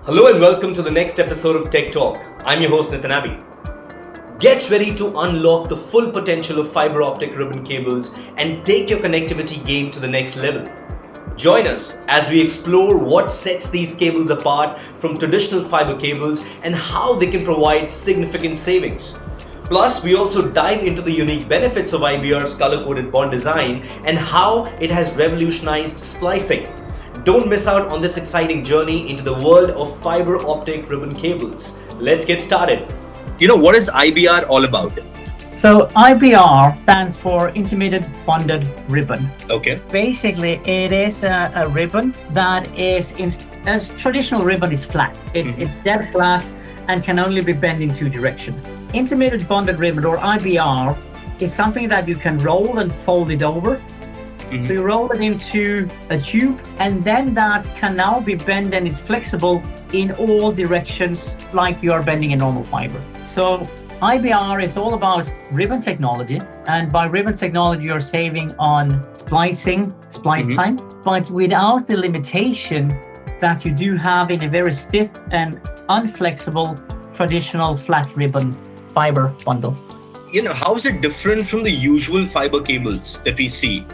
Hello and welcome to the next episode of Tech Talk. I'm your host Nitin Abbey. Get ready to unlock the full potential of fiber optic ribbon cables and take your connectivity game to the next level. Join us as we explore what sets these cables apart from traditional fiber cables and how they can provide significant savings. Plus, we also dive into the unique benefits of IBR's color-coded bond design and how it has revolutionized splicing. Don't miss out on this exciting journey into the world of fiber optic ribbon cables. Let's get started. What is IBR all about? So IBR stands for intermediate bonded ribbon. Okay. Basically, it is a ribbon that is, as traditional ribbon is flat. It's dead flat and can only be bent in two directions. Intermediate bonded ribbon, or IBR, is something that you can roll and fold it over. So you roll it into a tube, and then that can now be bent, and it's flexible in all directions like you are bending a normal fiber. So IBR is all about ribbon technology, and by ribbon technology you're saving on splice time, but without the limitation that you do have in a very stiff and unflexible traditional flat ribbon fiber bundle. How is it different from the usual fiber cables that we see?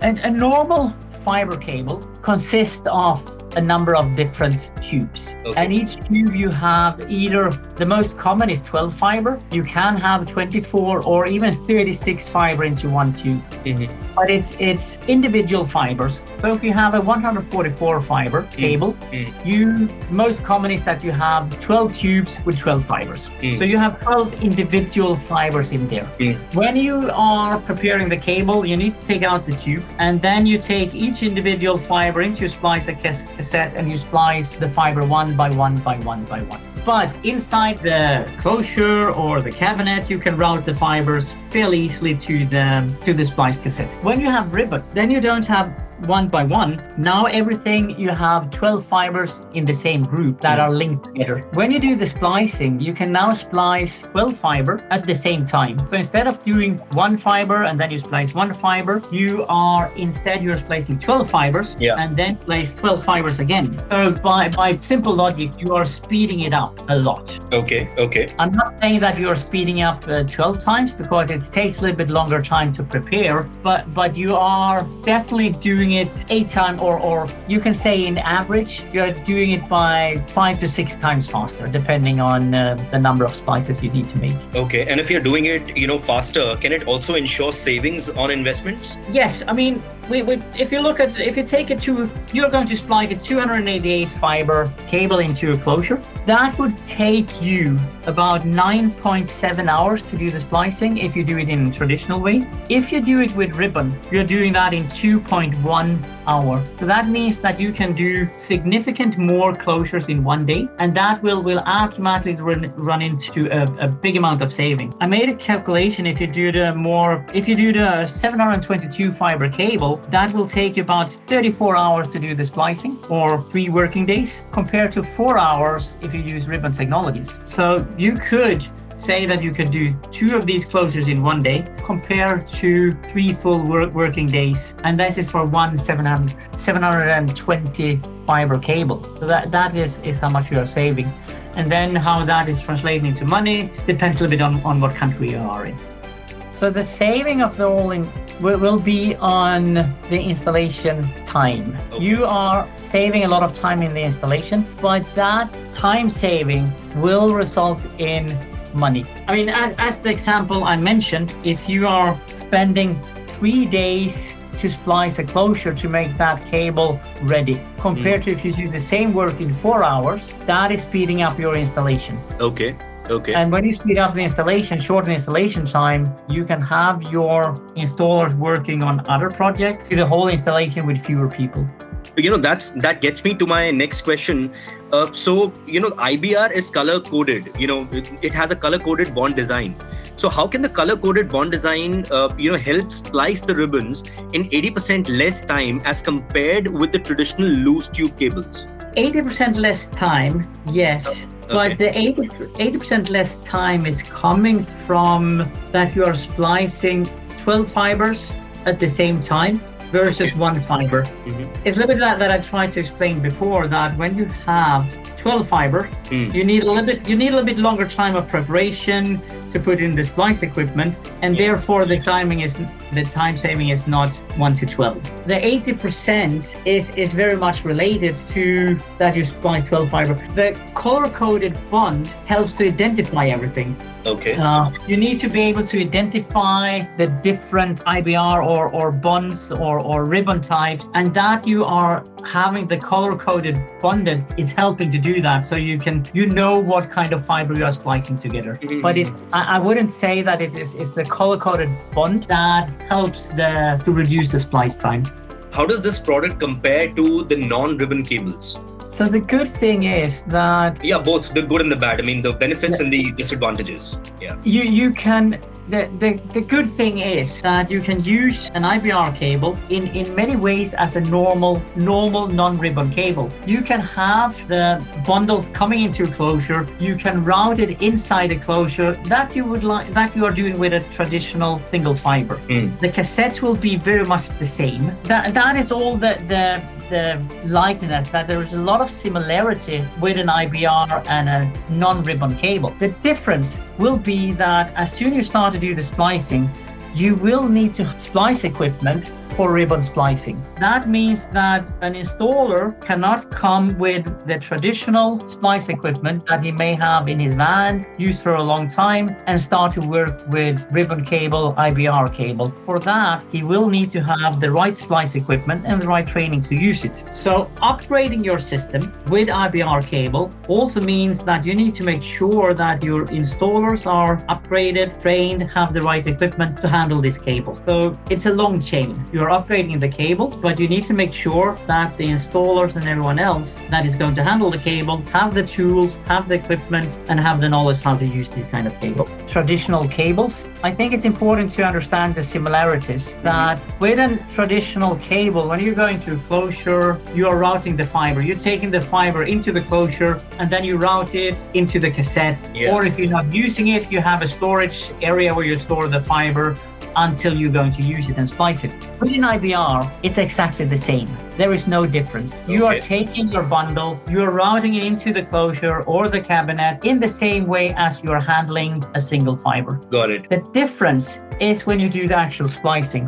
A normal fiber cable consists of a number of different tubes. Okay. And each tube you have either, the most common is 12 fiber. You can have 24 or even 36 fiber into one tube. But it's individual fibers. So if you have a 144 fiber cable, most common is that you have 12 tubes with 12 fibers. So you have 12 individual fibers in there. When you are preparing the cable, you need to take out the tube, and then you take each individual fiber into your splicer cassette, and you splice the fiber one by one by one by one. But inside the closure or the cabinet, you can route the fibers fairly easily to the splice cassette. When you have ribbon, then you don't have one by one. Now everything, you have 12 fibers in the same group that are linked together. When you do the splicing, you can now splice 12 fiber at the same time. So instead of doing one fiber and then you splice one fiber, you're splicing 12 fibers and then splice 12 fibers again. So by simple logic, you are speeding it up a lot. Okay. I'm not saying that you're speeding up 12 times because it takes a little bit longer time to prepare, but you are definitely doing it 8 times, or you can say in average, you're doing it by 5 to 6 times faster, depending on the number of splices you need to make. Okay, and if you're doing it, faster, can it also ensure savings on investments? Yes, I mean, if you take it to, you're going to splice a 288 fiber cable into a closure. That would take you about 9.7 hours to do the splicing if you do it in a traditional way. If you do it with ribbon, you're doing that in 2.1 hour. So that means that you can do significant more closures in one day, and that will automatically run into a big amount of saving. I made a calculation. If you do the 722 fiber cable, that will take you about 34 hours to do the splicing, or 3 working days, compared to 4 hours if you use ribbon technologies. So you could say that you could do 2 of these closures in one day compared to 3 full working days, and this is for one 720 fiber cable. So that is how much you are saving. And then how that is translating into money depends a little bit on what country you are in. So the saving of the all will be on the installation time. Okay. You are saving a lot of time in the installation, but that time saving will result in money. I mean, as the example I mentioned, if you are spending 3 days to splice a closure to make that cable ready, compared to if you do the same work in 4 hours, that is speeding up your installation. Okay. And when you speed up the installation, shorten installation time, you can have your installers working on other projects, do the whole installation with fewer people. That gets me to my next question. IBR is color coded. It has a color coded bond design. So how can the color coded bond design, help splice the ribbons in 80% less time as compared with the traditional loose tube cables? 80% less time, yes. But the 80% less time is coming from that you are splicing 12 fibers at the same time versus one fiber. It's a little bit that I tried to explain before, that when you have 12 fiber, you need a little bit longer time of preparation to put in the splice equipment, and therefore the time saving is not 1 to 12. The 80% is very much related to that you splice 12 fiber. The color-coded bond helps to identify everything. Okay. You need to be able to identify the different IBR or bonds or ribbon types, and that you are having the color-coded bonded is helping to do that, so you know what kind of fiber you are splicing together. But I wouldn't say that it's the color-coded bond that helps to reduce the splice time. How does this product compare to the non-ribbon cables? So the good thing is that both the good and the bad. I mean, the benefits and the disadvantages. You can. The good thing is that you can use an IBR cable in many ways as a normal non-ribbon cable. You can have the bundle coming into a closure. You can route it inside a closure that you are doing with a traditional single fiber. The cassettes will be very much the same. That is all the likeness, that there is a lot of similarity with an IBR and a non-ribbon cable. The difference will be that as soon as you start to do the splicing, you will need to splice equipment for ribbon splicing. That means that an installer cannot come with the traditional splice equipment that he may have in his van, used for a long time, and start to work with ribbon cable, IBR cable. For that, he will need to have the right splice equipment and the right training to use it. So upgrading your system with IBR cable also means that you need to make sure that your installers are upgraded, trained, have the right equipment to handle this cable. So it's a long chain. You're upgrading the cable, but you need to make sure that the installers and everyone else that is going to handle the cable have the tools, have the equipment, and have the knowledge how to use this kind of cable. Traditional cables, I think it's important to understand the similarities, that with a traditional cable, when you're going through closure, you are routing the fiber. You're taking the fiber into the closure and then you route it into the cassette. Or if you're not using it, you have a storage area where you store the fiber until you're going to use it and splice it. With an IBR, it's exactly the same. There is no difference. You are taking your bundle, you are routing it into the closure or the cabinet in the same way as you're handling a single fiber. Got it. The difference is when you do the actual splicing.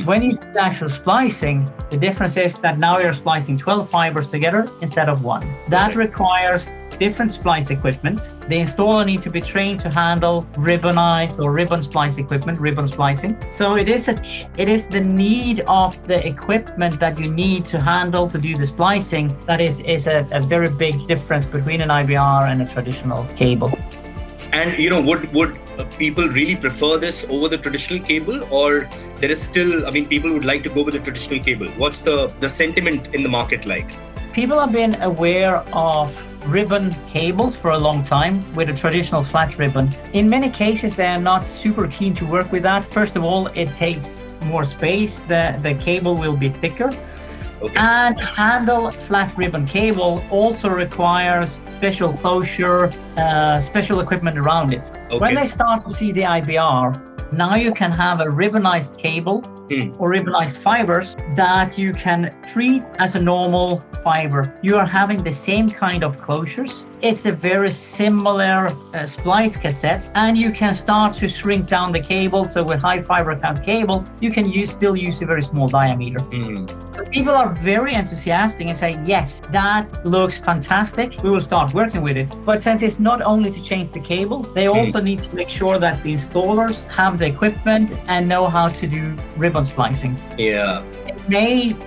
When you do the actual splicing, the difference is that now you're splicing 12 fibers together instead of one. That requires different splice equipment. The installer needs to be trained to handle ribbonized or ribbon splice equipment, ribbon splicing. So it is the need of the equipment that you need to handle to do the splicing that is a very big difference between an IBR and a traditional cable. And would people really prefer this over the traditional cable, or there is still, people would like to go with the traditional cable? What's the sentiment in the market like? People have been aware of ribbon cables for a long time with a traditional flat ribbon. In many cases, they are not super keen to work with that. First of all, it takes more space. The cable will be thicker. And handle flat ribbon cable also requires special closure, special equipment around it. When they start to see the IBR, now you can have a ribbonized cable or ribbonized fibers that you can treat as a normal fiber. You are having the same kind of closures. It's a very similar splice cassette, and you can start to shrink down the cable. So with high fiber count cable, you can still use a very small diameter. So people are very enthusiastic and say, yes, that looks fantastic. We will start working with it. But since it's not only to change the cable, they also need to make sure that the installers have the equipment and know how to do ribbon splicing.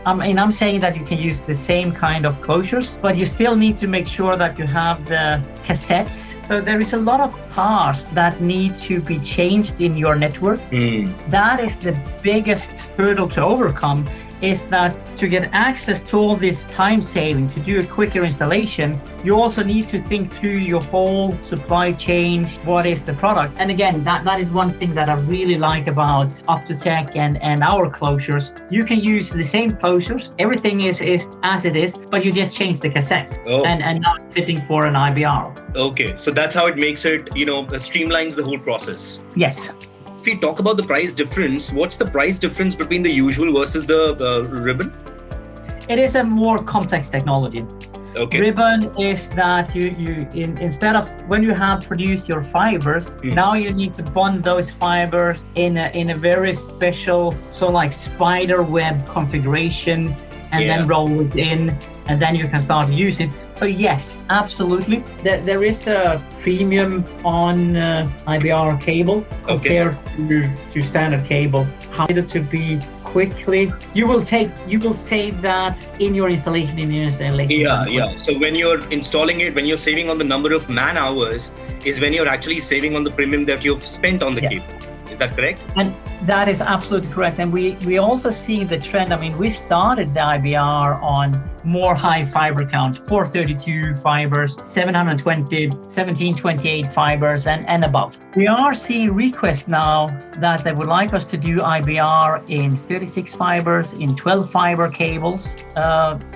I'm saying that you can use the same kind of closures, but you still need to make sure that you have the cassettes. So there is a lot of parts that need to be changed in your network. That is the biggest hurdle to overcome, is that to get access to all this time saving, to do a quicker installation, you also need to think through your whole supply chain. What is the product? And again, that is one thing that I really like about Optic and our closures. You can use the same closures. Everything is as it is, but you just change the cassette and not fitting for an IBR. Okay, so that's how it makes it, streamlines the whole process. Yes. If we talk about the price difference, what's the price difference between the usual versus the ribbon? It is a more complex technology. Okay. Ribbon is that instead of when you have produced your fibers, now you need to bond those fibers in a very special, so like spider web configuration, and then roll it in, and then you can start to use it. So yes, absolutely. There is a premium on IBR cable compared to standard cable. How to be quickly, you will save that in your installation, Yeah. So when you're installing it, when you're saving on the number of man hours, is when you're actually saving on the premium that you've spent on the cable. Is that correct? And that is absolutely correct. And we also see the trend. I mean, we started the IBR on more high fiber count, 432 fibers, 720, 1728 fibers, and above. We are seeing requests now that they would like us to do IBR in 36 fibers, in 12 fiber cables,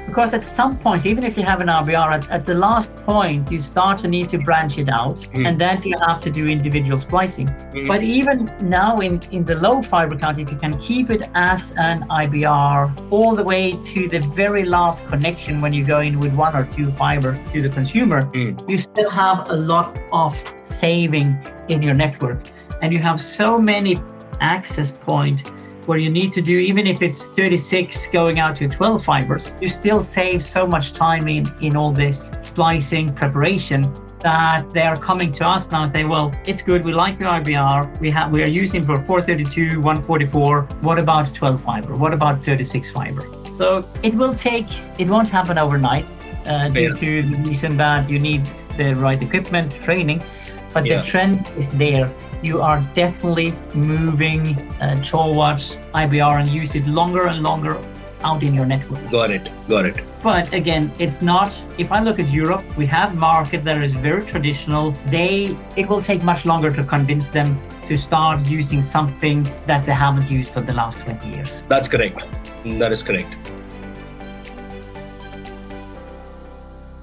because at some point, even if you have an IBR, at the last point, you start to need to branch it out, and then you have to do individual splicing. But even now in the low fiber count, if you can keep it as an IBR all the way to the very last connection when you go in with 1 or 2 fiber to the consumer, you still have a lot of saving in your network. And you have so many access points where you need to do, even if it's 36 going out to 12 fibers, you still save so much time in all this splicing preparation that they are coming to us now and say, well, it's good, we like your IBR, we are using for 432, 144, what about 12 fiber? What about 36 fiber? So it won't happen overnight due to the reason that you need the right equipment, training, but the trend is there. You are definitely moving towards IBR and use it longer and longer out in your network. Got it. But again, it's not, if I look at Europe, we have market that is very traditional. It will take much longer to convince them to start using something that they haven't used for the last 20 years. That's correct. That is correct.